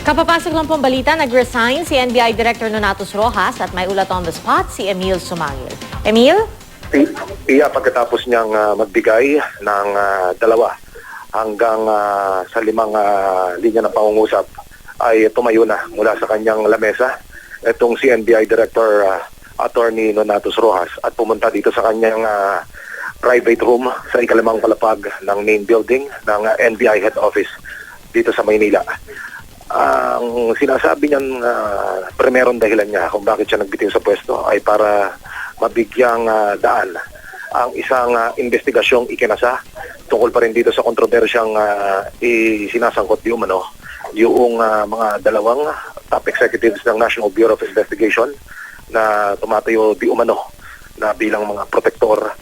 Kapapasok lang pong balita, nag-resign si NBI Director Nonatus Rojas at may ulat on the spot si Emil Sumangil. Emil? Pagkatapos niyang magbigay ng 2 hanggang sa 5 linya ng pangungusap ay tumayo na mula sa kanyang lamesa itong si NBI Director Attorney Nonatus Rojas at pumunta dito sa kanyang private room sa ikalimang palapag ng main building ng NBI head office dito sa Maynila. Ang sinasabi niyan, primerong dahilan niya kung bakit siya nagbitiw sa pwesto ay para mabigyang daan ang isang investigasyong ikinasa tungkol pa rin dito sa kontrobersyang isinasangkot di umano yung mga 2 top executives ng National Bureau of Investigation na tumatayo di umano na bilang mga protektor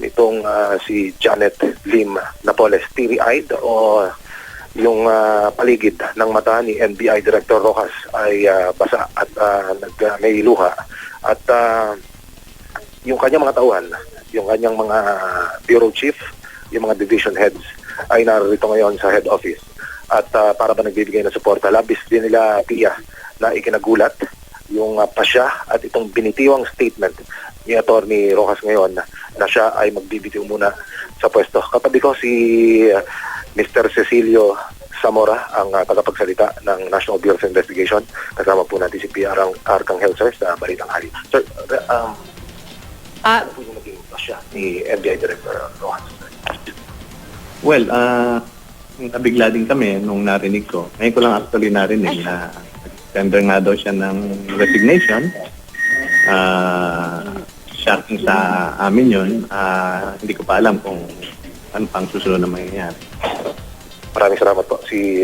nitong si Janet Lim Napoles, teary-eyed o yung paligid ng mata ni NBI Director Rojas ay basa at may luha at yung kanyang mga tauhan, yung kanyang mga bureau chief, yung mga division heads ay narito ngayon sa head office at para ba nagbibigay ng suporta. Labis din nila Pia na ikinagulat yung pasya at itong binitiwang statement ni Attorney Rojas ngayon na siya ay magbibitiw muna sa pwesto. Katabi ko si Mr. Cecilio Zamora, ang tagapagsalita ng National Bureau of Investigation. Kasama po natin si Pia Arcangel, sir, sa Balitang Hari. Sir, ano po yung naging pasya ni NBI Director Rojas? Well, nabigla din kami nung narinig ko. Ngayon ko lang actually narinig na tender nga daw siya ng resignation. Shocking sa amin yun. Hindi ko pa alam kung ano pang susunod na mangyayari. Maraming salamat po si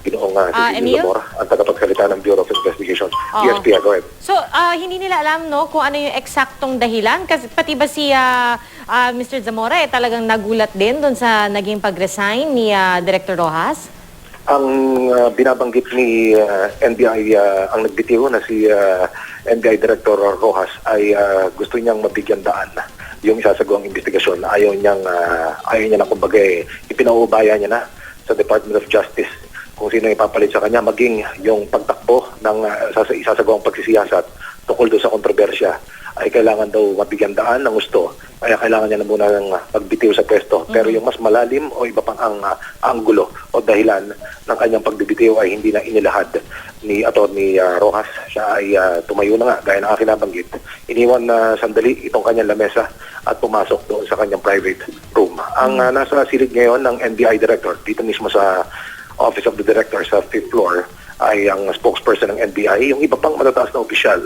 Ginoong Cecilio Zamora, ang tagapagsalita ng Bureau of Investigation. Yes, Pia, go ahead. So, hindi nila alam no kung ano yung eksaktong dahilan? Kasi pati ba si Mr. Zamora talagang nagulat din doon sa naging pag-resign ni Director Rojas? Ang binabanggit ni NBI, ang nagbitiw na si NBI Director Rojas ay gusto niyang mabigyan daan yung isasagawang investigasyon. Ayaw niya na kumbaga ipinaubaya niya na sa Department of Justice kung sino ipapalit sa kanya, maging yung pagtakbo ng isasagawang pagsisiyasat tungkol doon sa kontrobersya ay kailangan daw mabigyan daan ng gusto. Kaya kailangan niya na muna ng pagbitiw sa pwesto. Pero yung mas malalim o iba pang anggulo o dahilan ng kanyang pagbibitiw ay hindi na inilahad ni Attorney Rojas. Siya ay tumayo na nga, gaya ng aking nabanggit. Iniwan na sandali itong kanyang lamesa at pumasok doon sa kanyang private room. Ang nasa silid ngayon ng NBI Director, dito mismo sa Office of the Director sa 5th floor, ay ang spokesperson ng NBI, yung iba pang matataas na opisyal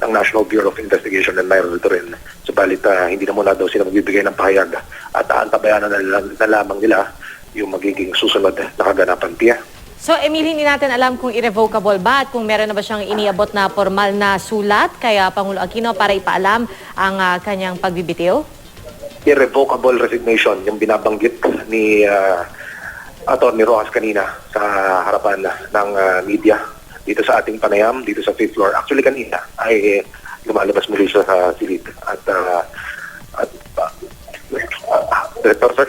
ng National Bureau of Investigation na mayroon dito rin. Subalit hindi na muna daw sila magbibigay ng pahayag at aantabayanan na lamang nila yung magiging susunod na kaganapan. Pia? So, Emil, hindi natin alam kung irrevocable ba at kung meron na ba siyang iniabot na formal na sulat kaya Pangulo Aquino para ipaalam ang kanyang pagbibitiw? Irrevocable resignation yung binabanggit ni Attorney Rojas kanina sa harapan ng media dito sa ating panayam, dito sa 5th floor. Actually kanina ay lumalabas muli siya sa silid at Director, sir,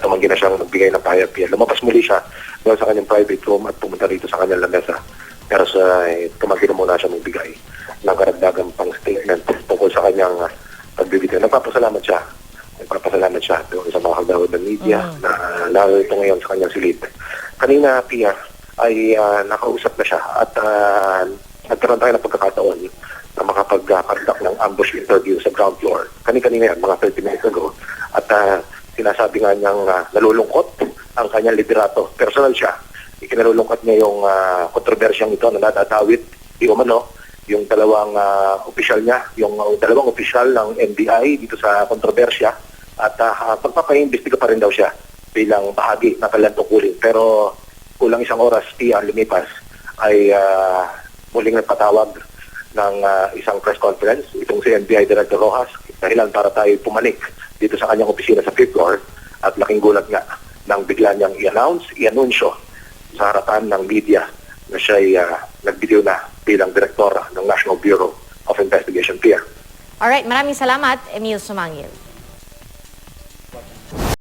tumanggi na siyang magbigay ng pahayag. Lumabas muli siya doon sa kanyang private room at pumunta rito sa kanyang lamesa. Pero tumanggi na muna siya magbigay ng karagdagang pang statement tungkol sa kanyang pagbibitiw. Nagpapasalamat siya doon sa mga kagawad ng media na narito ngayon sa kanyang silid. Kanina, Pia, ay nakausap na siya at nagkaroon tayo ng pagkakataon na makapag-conduct ng ambush interview sa ground floor. Kanina yan, mga 30 minutes ago. At sinasabi nga niyang nalulungkot ang kanyang liderato. Personal siya. Ikinalulungkot niya yung kontrobersyang ito na natatawid. Di umano, yung 2 opisyal niya, yung 2 opisyal ng NBI dito sa kontrobersya at pagpapaimbestiga pa rin daw siya bilang bahagi ng kanilang tungkulin. Pero kulang 1 oras, Pia, lumipas ay muling nagpatawag ng isang press conference itong si NBI Director Rojas dahilan para tayo pumanik dito sa kanyang opisina sa 5th floor at laking gulat nga nang bigla niyang i-anunsyo sa harapan ng media na siya ay nagbitiw na bilang direktor ng National Bureau of Investigation. Pia. Alright, maraming salamat, Emil Sumangil.